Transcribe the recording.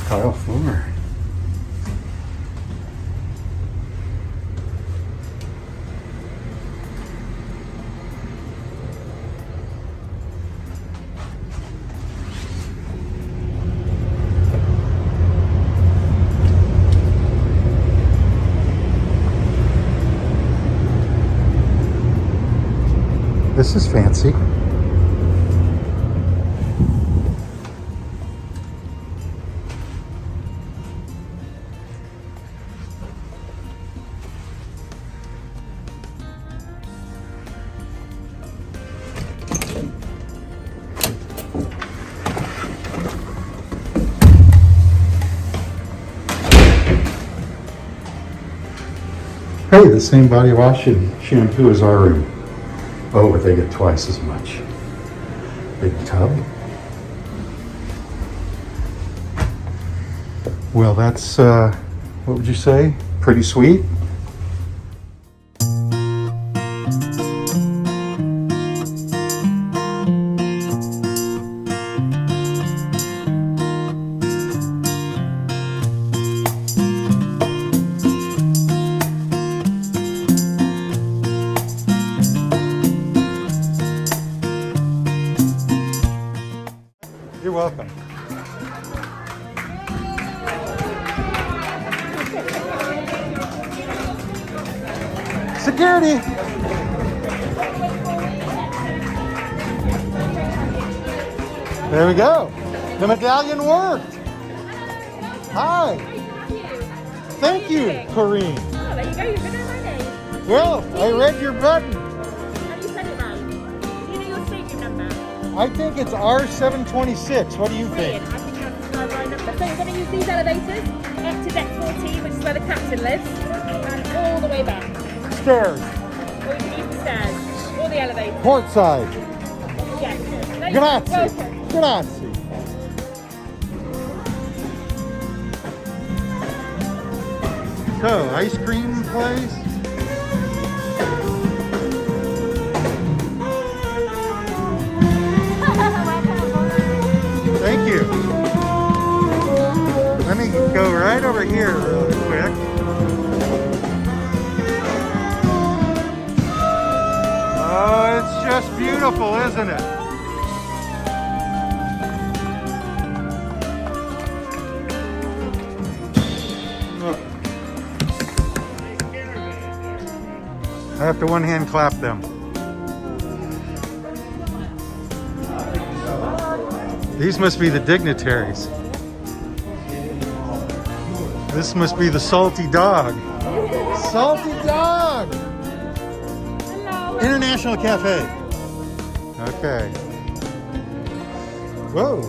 tile floor. This is fancy. Hey, the same body wash and shampoo as our room. Oh, but they get twice as much. Big tub. Well, that's, what would you say? Pretty sweet. You're welcome. Security! There we go. The medallion worked. Hi. Thank you, Corrine. Oh, there you go. You're going to know my name. Well, I read your button. Have you said it right? Do you know your statement number? I think it's R726. What do you think? Brilliant. I think that's the right number. So you're going to use these elevators up to deck 14, which is where the captain lives, and all the way back. Stairs. Or you can use the stairs or the elevator. Port side. Yes. Grazie. Welcome. Grazie. So, ice cream place. Thank you. Let me go right over here real quick. Oh, it's just beautiful, isn't it? I have to one-hand clap them. These must be the dignitaries. This must be the salty dog. Salty dog! Hello. International Cafe. Okay. Whoa.